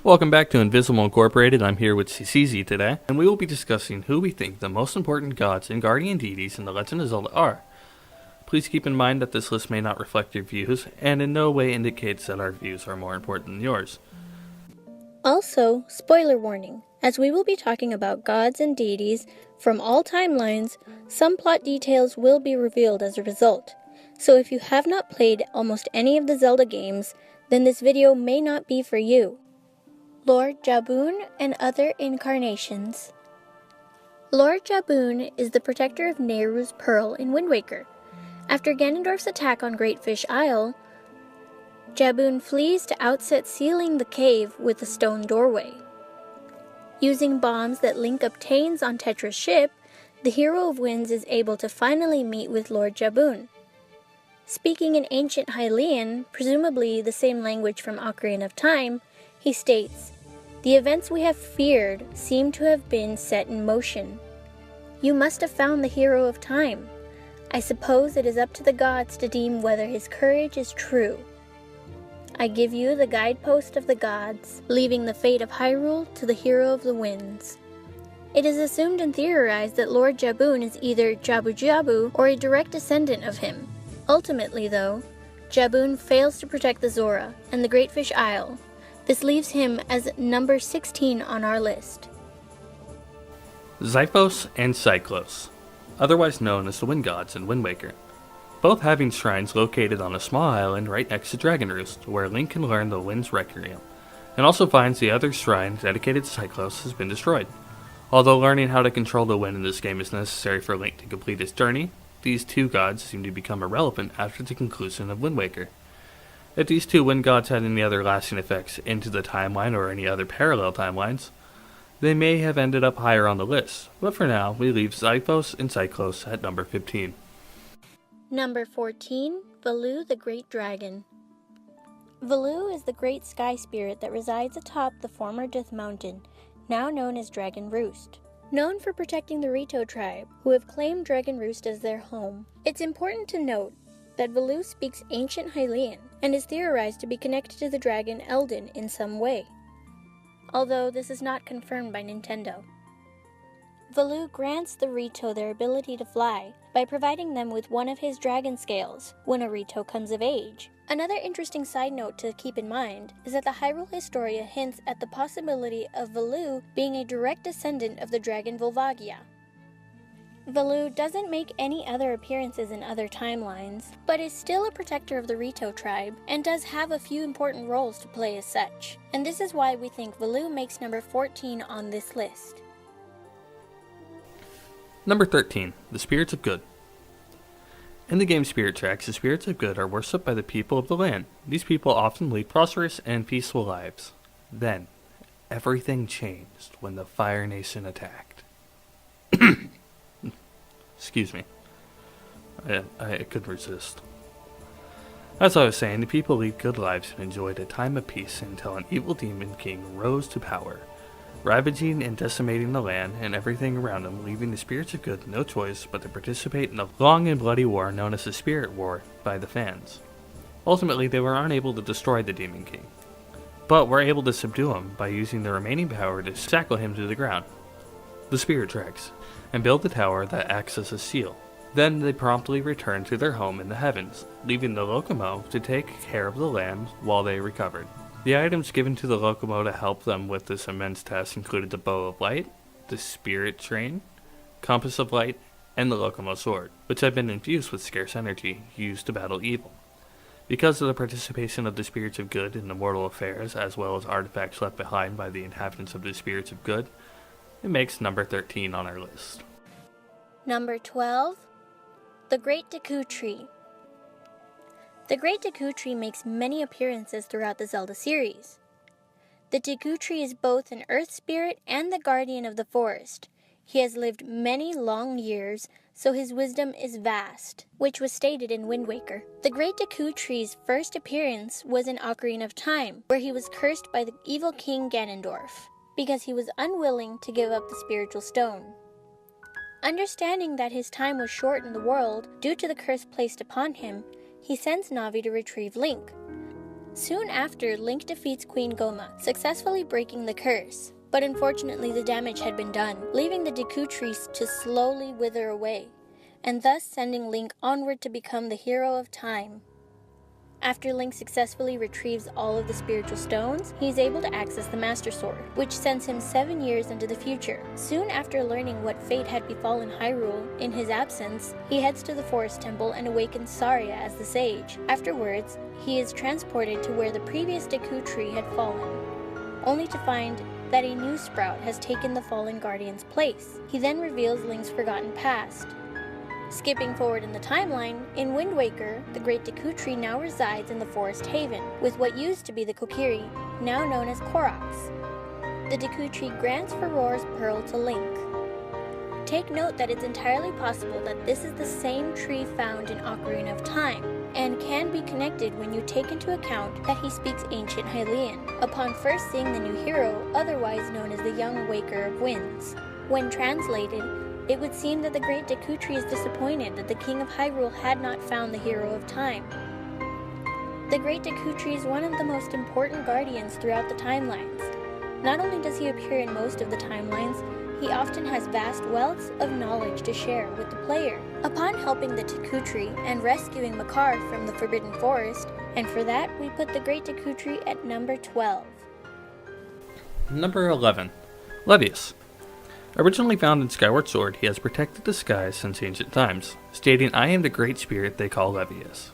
Welcome back to Invisible Incorporated. I'm here with Cessseeezy today, and we will be discussing who we think the most important gods and guardian deities in The Legend of Zelda are. Please keep in mind that this list may not reflect your views, and in no way indicates that our views are more important than yours. Also, spoiler warning, as we will be talking about gods and deities from all timelines, some plot details will be revealed as a result. So if you have not played almost any of the Zelda games, then this video may not be for you. Lord Jaboon and other incarnations. Lord Jaboon is the protector of Nehru's Pearl in Wind Waker. After Ganondorf's attack on Great Fish Isle, Jaboon flees to Outset, sealing the cave with a stone doorway. Using bombs that Link obtains on Tetra's ship, the Hero of Winds is able to finally meet with Lord Jaboon. Speaking in ancient Hylian, presumably the same language from Ocarina of Time, he states, "The events we have feared seem to have been set in motion. You must have found the Hero of Time. I suppose it is up to the gods to deem whether his courage is true. I give you the guidepost of the gods, leaving the fate of Hyrule to the Hero of the Winds." It is assumed and theorized that Lord Jaboon is either Jabu Jabu or a direct descendant of him. Ultimately, though, Jaboon fails to protect the Zora and the Great Fish Isle. This leaves him as number 16 on our list. Xiphos and Cyclos, otherwise known as the Wind Gods in Wind Waker, both having shrines located on a small island right next to Dragon Roost, where Link can learn the Wind's Requiem, and also finds the other shrine dedicated to Cyclos has been destroyed. Although learning how to control the wind in this game is necessary for Link to complete his journey, these two gods seem to become irrelevant after the conclusion of Wind Waker. If these two Wind Gods had any other lasting effects into the timeline or any other parallel timelines, they may have ended up higher on the list, but for now, we leave Xiphos and Cyclos at number 15. Number 14, Valoo the Great Dragon. Valoo is the great sky spirit that resides atop the former Death Mountain, now known as Dragon Roost. Known for protecting the Rito tribe, who have claimed Dragon Roost as their home. It's important to note that Valoo speaks ancient Hylian and is theorized to be connected to the dragon Eldin in some way, although this is not confirmed by Nintendo. Valoo grants the Rito their ability to fly by providing them with one of his dragon scales when a Rito comes of age. Another interesting side note to keep in mind is that the Hyrule Historia hints at the possibility of Valoo being a direct descendant of the dragon Volvagia. Valoo doesn't make any other appearances in other timelines, but is still a protector of the Rito tribe and does have a few important roles to play as such. And this is why we think Valoo makes number 14 on this list. Number 13, the Spirits of Good. In the game Spirit Tracks, the Spirits of Good are worshipped by the people of the land. These people often lead prosperous and peaceful lives. Then, everything changed when the Fire Nation attacked. Excuse me. I couldn't resist. As I was saying, the people lead good lives and enjoyed a time of peace until an evil demon king rose to power, ravaging and decimating the land and everything around him, leaving the Spirits of Good no choice but to participate in a long and bloody war known as the Spirit War by the fans. Ultimately, they were unable to destroy the Demon King, but were able to subdue him by using the remaining power to shackle him to the ground, the Spirit Tracks, and build the tower that acts as a seal. Then they promptly returned to their home in the heavens, leaving the Locomo to take care of the land while they recovered. The items given to the Locomo to help them with this immense task included the Bow of Light, the Spirit Train, Compass of Light, and the Locomo Sword, which had been infused with scarce energy used to battle evil. Because of the participation of the Spirits of Good in the mortal affairs, as well as artifacts left behind by the inhabitants of the Spirits of Good, it makes number 13 on our list. Number 12, the Great Deku Tree. The Great Deku Tree makes many appearances throughout the Zelda series. The Deku Tree is both an earth spirit and the guardian of the forest. He has lived many long years, so his wisdom is vast, which was stated in Wind Waker. The Great Deku Tree's first appearance was in Ocarina of Time, where he was cursed by the evil King Ganondorf, because he was unwilling to give up the spiritual stone. Understanding that his time was short in the world due to the curse placed upon him, he sends Navi to retrieve Link. Soon after, Link defeats Queen Goma, successfully breaking the curse. But unfortunately the damage had been done, leaving the Deku trees to slowly wither away, and thus sending Link onward to become the hero of time. After Link successfully retrieves all of the spiritual stones, he is able to access the Master Sword, which sends him 7 years into the future. Soon after learning what fate had befallen Hyrule in his absence, he heads to the Forest Temple and awakens Saria as the Sage. Afterwards, he is transported to where the previous Deku tree had fallen, only to find that a new sprout has taken the fallen guardian's place. He then reveals Link's forgotten past. Skipping forward in the timeline, in Wind Waker, the Great Deku Tree now resides in the Forest Haven, with what used to be the Kokiri, now known as Koroks. The Deku Tree grants Aurora's Pearl to Link. Take note that it's entirely possible that this is the same tree found in Ocarina of Time, and can be connected when you take into account that he speaks ancient Hylian, upon first seeing the new hero, otherwise known as the Young Waker of Winds. When translated, it would seem that the Great Deku Tree is disappointed that the King of Hyrule had not found the Hero of Time. The Great Deku Tree is one of the most important guardians throughout the timelines. Not only does he appear in most of the timelines, he often has vast wealths of knowledge to share with the player. Upon helping the Deku Tree and rescuing Makar from the Forbidden Forest, and for that we put the Great Deku Tree at number 12. Number 11. Levius. Originally found in Skyward Sword, he has protected the skies since ancient times, stating, "I am the great spirit they call Levius."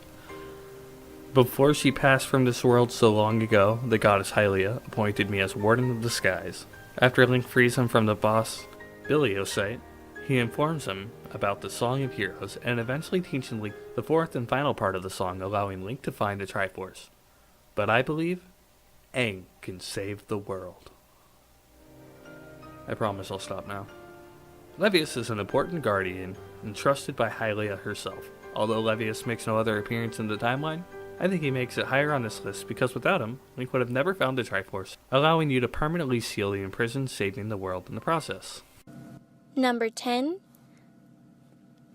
Before she passed from this world so long ago, the goddess Hylia appointed me as Warden of the Skies. After Link frees him from the boss Biliosite, he informs him about the Song of Heroes, and eventually teaches Link the fourth and final part of the song, allowing Link to find the Triforce. But I believe Aang can save the world. I promise I'll stop now. Levius is an important guardian, entrusted by Hylia herself. Although Levius makes no other appearance in the timeline, I think he makes it higher on this list because without him, Link would have never found the Triforce, allowing you to permanently seal the imprisoned, saving the world in the process. Number 10.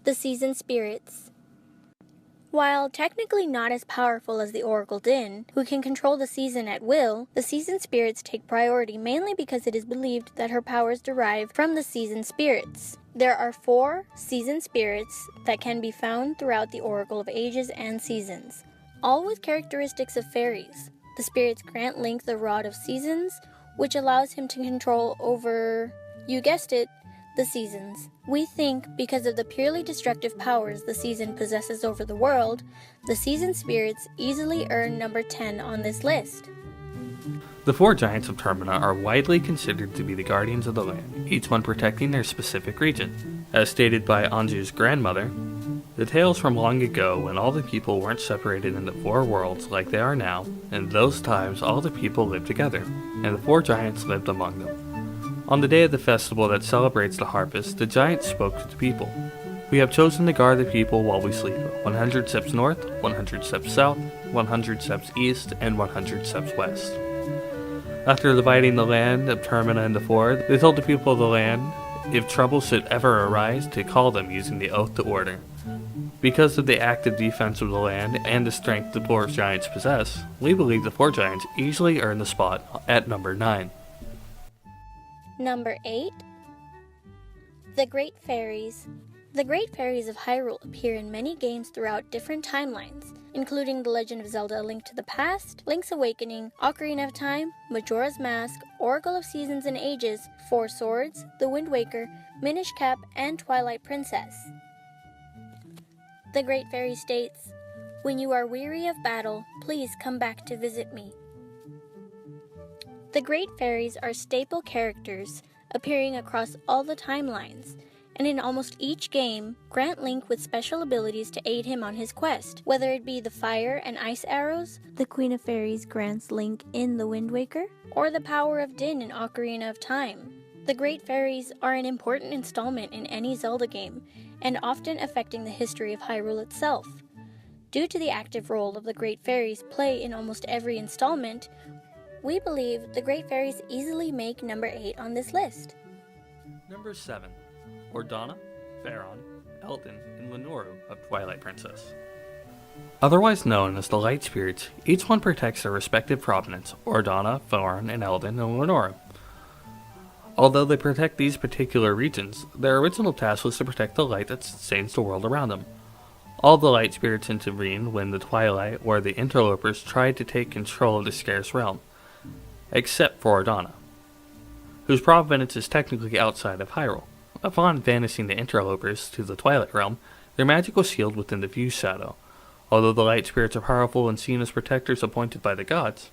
The Season Spirits. While technically not as powerful as the Oracle Din, who can control the season at will, the Season Spirits take priority mainly because it is believed that her powers derive from the Season Spirits. There are 4 Season Spirits that can be found throughout the Oracle of Ages and Seasons, all with characteristics of fairies. The spirits grant Link the Rod of Seasons, which allows him to control over, you guessed it, the seasons. We think because of the purely destructive powers the season possesses over the world, the Season Spirits easily earn number 10 on this list. The 4 giants of Termina are widely considered to be the guardians of the land, each one protecting their specific region. As stated by Anju's grandmother, the tales from long ago when all the people weren't separated into 4 worlds like they are now, in those times all the people lived together, and the 4 giants lived among them. On the day of the festival that celebrates the harvest, the giants spoke to the people. "We have chosen to guard the people while we sleep. 100 steps north, 100 steps south, 100 steps east, and 100 steps west." After dividing the land of Termina into 4, they told the people of the land, if trouble should ever arise, to call them using the oath to order. Because of the active defense of the land and the strength the 4 giants possess, we believe the 4 giants easily earn the spot at number 9. Number 8. The Great Fairies. The Great Fairies of Hyrule appear in many games throughout different timelines, including The Legend of Zelda: A Link to the Past, Link's Awakening, Ocarina of Time, Majora's Mask, Oracle of Seasons and Ages, Four Swords, The Wind Waker, Minish Cap, and Twilight Princess. The Great Fairy states, "When you are weary of battle, please come back to visit me." The Great Fairies are staple characters, appearing across all the timelines, and in almost each game, grant Link with special abilities to aid him on his quest. Whether it be the fire and ice arrows the Queen of Fairies grants Link in The Wind Waker, or the power of Din in Ocarina of Time. The Great Fairies are an important installment in any Zelda game, and often affecting the history of Hyrule itself. Due to the active role of the Great Fairies play in almost every installment, we believe the Great Fairies easily make number 8 on this list. Number 7. Ordana, Faron, Elton, and Minoru of Twilight Princess. Otherwise known as the Light Spirits, each one protects their respective province, Ordana, Thorn, and Eldin, and Lenora. Although they protect these particular regions, their original task was to protect the light that sustains the world around them. All the Light Spirits intervened when the Twilight or the Interlopers tried to take control of the scarce realm, except for Ordana, whose province is technically outside of Hyrule. Upon vanishing the Interlopers to the Twilight realm, their magic was sealed within the View Shadow. Although the Light Spirits are powerful and seen as protectors appointed by the gods,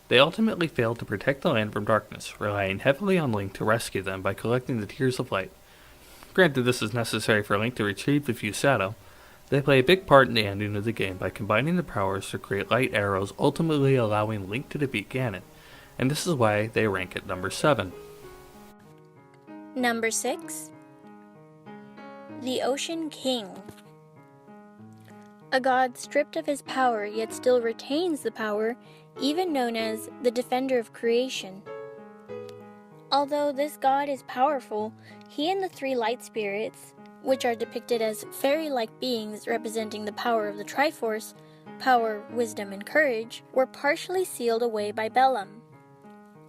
they ultimately failed to protect the land from darkness, relying heavily on Link to rescue them by collecting the Tears of Light. Granted, this is necessary for Link to retrieve the View Shadow. They play a big part in the ending of the game by combining the powers to create light arrows, ultimately allowing Link to defeat Ganon, and this is why they rank at number 7. Number 6. The Ocean King. A god stripped of his power yet still retains the power, even known as the Defender of Creation. Although this god is powerful, he and the 3 light spirits, which are depicted as fairy-like beings representing the power of the Triforce, power, wisdom, and courage, were partially sealed away by Bellum.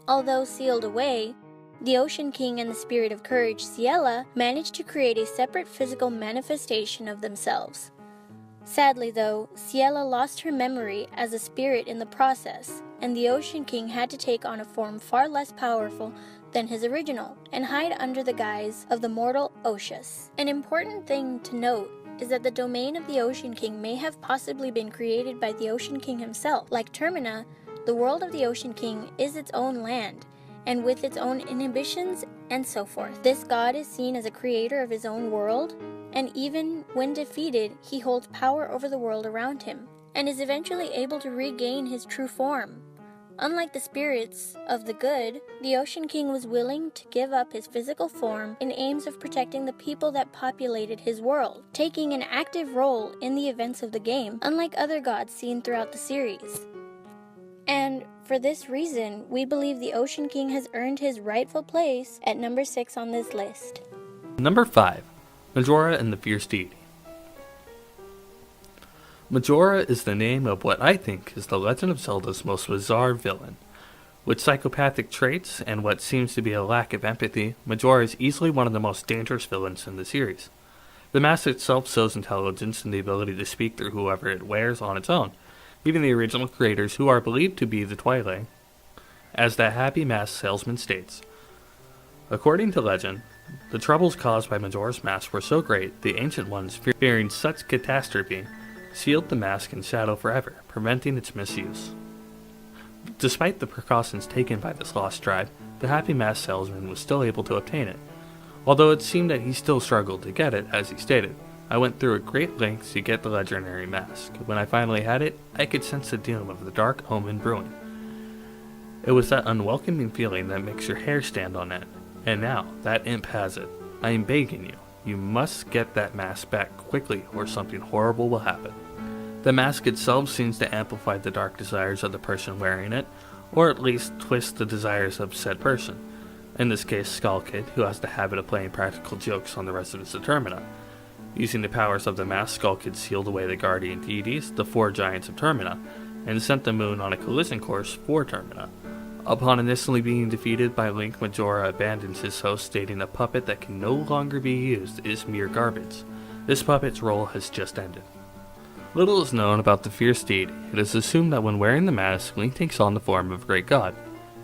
Although sealed away, the Ocean King and the Spirit of Courage, Ciela, managed to create a separate physical manifestation of themselves. Sadly though, Ciela lost her memory as a spirit in the process, and the Ocean King had to take on a form far less powerful than his original, and hide under the guise of the mortal Oceus. An important thing to note is that the domain of the Ocean King may have possibly been created by the Ocean King himself. Like Termina, the world of the Ocean King is its own land, and with its own inhibitions and so forth. This god is seen as a creator of his own world, and even when defeated, he holds power over the world around him, and is eventually able to regain his true form. Unlike the spirits of the good, the Ocean King was willing to give up his physical form in aims of protecting the people that populated his world, taking an active role in the events of the game, unlike other gods seen throughout the series. And for this reason, we believe the Ocean King has earned his rightful place at number 6 on this list. Number 5. Majora and the Fierce Deity. Majora is the name of what I think is the Legend of Zelda's most bizarre villain. With psychopathic traits and what seems to be a lack of empathy, Majora is easily one of the most dangerous villains in the series. The mask itself shows intelligence and the ability to speak through whoever it wears on its own, even the original creators, who are believed to be the Twilight, as that happy mask salesman states. According to legend, the troubles caused by Majora's mask were so great, the Ancient Ones, fearing such catastrophe, sealed the mask in shadow forever, preventing its misuse. Despite the precautions taken by this lost tribe, the happy mask salesman was still able to obtain it. Although it seemed that he still struggled to get it, as he stated, I went through a great length to get the legendary mask. When I finally had it, I could sense the doom of the dark omen brewing. It was that unwelcoming feeling that makes your hair stand on end. And now, that imp has it. I am begging you, you must get that mask back quickly or something horrible will happen. The mask itself seems to amplify the dark desires of the person wearing it, or at least twist the desires of said person. In this case, Skull Kid, who has the habit of playing practical jokes on the rest of his Termina. Using the powers of the mask, Skull Kid sealed away the guardian deities, the 4 giants of Termina, and sent the moon on a collision course for Termina. Upon initially being defeated by Link, Majora abandons his host, stating a puppet that can no longer be used is mere garbage. This puppet's role has just ended. Little is known about the Fierce Deity. It is assumed that when wearing the mask, Link takes on the form of a great god.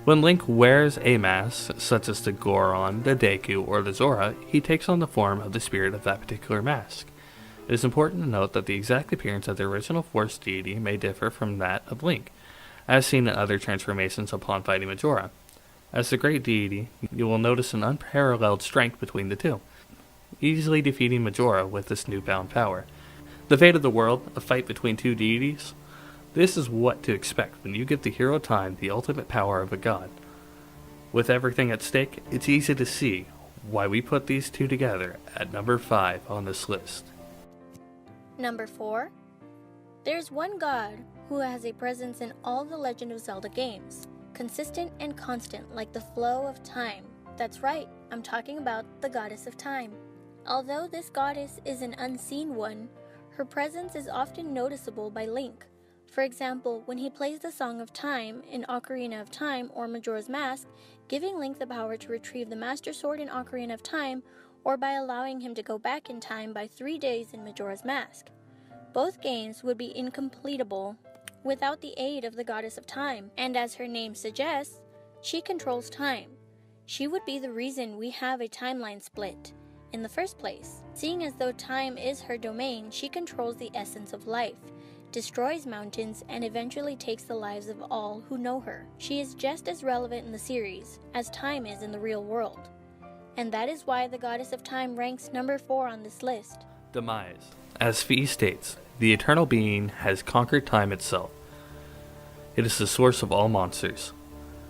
When Link wears a mask, such as the Goron, the Deku, or the Zora, he takes on the form of the spirit of that particular mask. It is important to note that the exact appearance of the original Force Deity may differ from that of Link, as seen in other transformations upon fighting Majora. As the Great Deity, you will notice an unparalleled strength between the two, easily defeating Majora with this newfound power. The fate of the world, a fight between 2 deities. This is what to expect when you give the hero time the ultimate power of a god. With everything at stake, it's easy to see why we put these 2 together at number 5 on this list. Number 4. There's one god who has a presence in all the Legend of Zelda games, consistent and constant like the flow of time. That's right, I'm talking about the Goddess of Time. Although this goddess is an unseen one, Her presence is often noticeable by Link. For example, when he plays the Song of Time in Ocarina of Time or Majora's Mask, giving Link the power to retrieve the Master Sword in Ocarina of Time, or by allowing him to go back in time by 3 days in Majora's Mask. Both games would be incompletable without the aid of the Goddess of Time, and as her name suggests, she controls time. She would be the reason we have a timeline split in the first place. Seeing as though time is her domain, she controls the essence of life, destroys mountains, and eventually takes the lives of all who know her. She is just as relevant in the series as time is in the real world. And that is why the Goddess of Time ranks number 4 on this list. Demise. As Fee states, the eternal being has conquered time itself. It is the source of all monsters.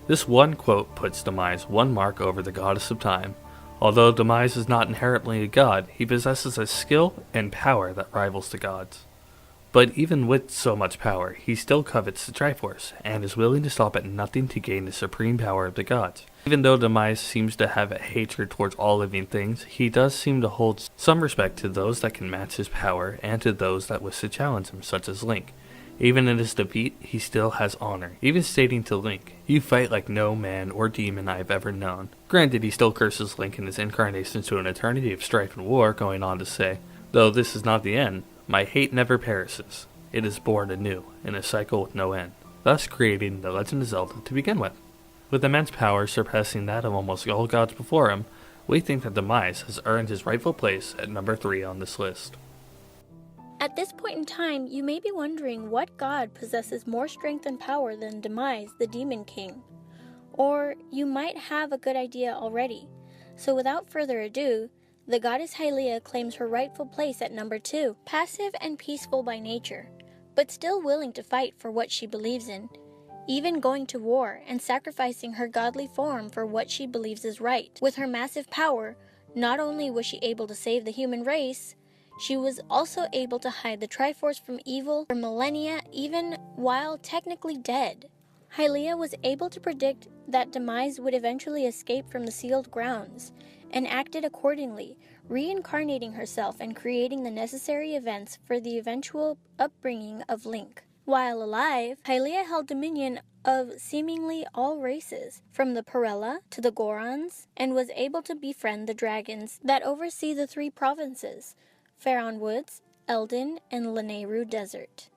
This one quote puts Demise one mark over the Goddess of Time. Although Demise is not inherently a god, he possesses a skill and power that rivals the gods. But even with so much power, he still covets the Triforce, and is willing to stop at nothing to gain the supreme power of the gods. Even though Demise seems to have a hatred towards all living things, he does seem to hold some respect to those that can match his power, and to those that wish to challenge him, such as Link. Even in his defeat, he still has honor, even stating to Link, "You fight like no man or demon I have ever known." Granted, he still curses Link in his incarnation to an eternity of strife and war, going on to say, "Though this is not the end, my hate never perishes. It is born anew, in a cycle with no end," thus creating the Legend of Zelda to begin with. With immense power surpassing that of almost all gods before him, we think that Demise has earned his rightful place at number 3 on this list. At this point in time, you may be wondering what god possesses more strength and power than Demise, the Demon King. Or you might have a good idea already. So without further ado, the goddess Hylia claims her rightful place at number 2. Passive and peaceful by nature, but still willing to fight for what she believes in, even going to war and sacrificing her godly form for what she believes is right. With her massive power, not only was she able to save the human race, she was also able to hide the Triforce from evil for millennia, even while technically dead. Hylia was able to predict that Demise would eventually escape from the sealed grounds, and acted accordingly, reincarnating herself and creating the necessary events for the eventual upbringing of Link. While alive, Hylia held dominion of seemingly all races, from the Perella to the Gorons, and was able to befriend the dragons that oversee the 3 provinces, Faron Woods, Eldin, and Lanayru Desert.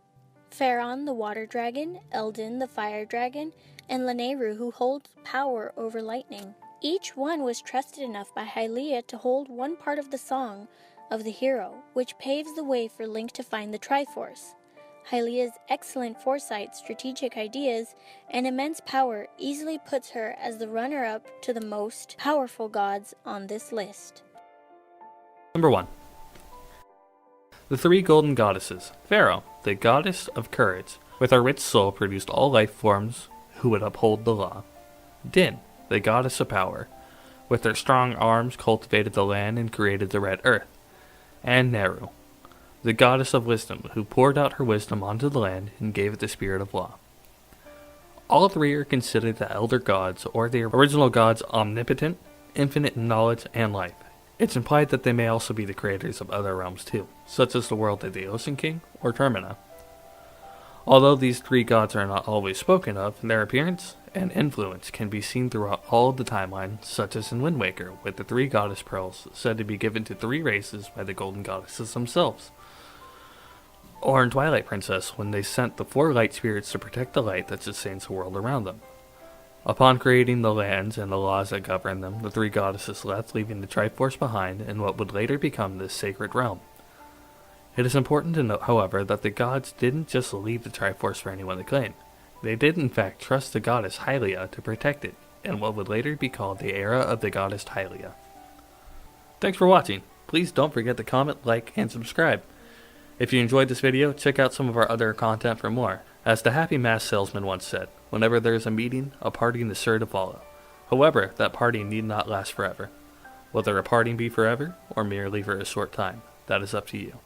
Faron, the water dragon, Eldin, the fire dragon, and Lanayru, who holds power over lightning. Each one was trusted enough by Hylia to hold one part of the song of the hero, which paves the way for Link to find the Triforce. Hylia's excellent foresight, strategic ideas, and immense power easily puts her as the runner-up to the most powerful gods on this list. Number 1. The 3 golden goddesses. Pharaoh, the goddess of courage, with her rich soul produced all life forms who would uphold the law. Din, the goddess of power, with her strong arms cultivated the land and created the red earth. And Neru, the goddess of wisdom, who poured out her wisdom onto the land and gave it the spirit of law. All 3 are considered the elder gods, or the original gods, omnipotent, infinite in knowledge and life. It's implied that they may also be the creators of other realms too, such as the world of the Ocean King or Termina. Although these 3 gods are not always spoken of, their appearance and influence can be seen throughout all of the timeline, such as in Wind Waker, with the 3 goddess pearls said to be given to 3 races by the golden goddesses themselves. Or in Twilight Princess, when they sent the 4 light spirits to protect the light that sustains the world around them. Upon creating the lands and the laws that govern them, the 3 goddesses left, leaving the Triforce behind in what would later become this sacred realm. It is important to note, however, that the gods didn't just leave the Triforce for anyone to claim. They did in fact trust the goddess Hylia to protect it, in what would later be called the era of the goddess Hylia. Thanks for watching. Please don't forget to comment, like, and subscribe. If you enjoyed this video, check out some of our other content for more. As the happy mask salesman once said, whenever there is a meeting, a parting is sure to follow. However, that parting need not last forever. Whether a parting be forever, or merely for a short time, that is up to you.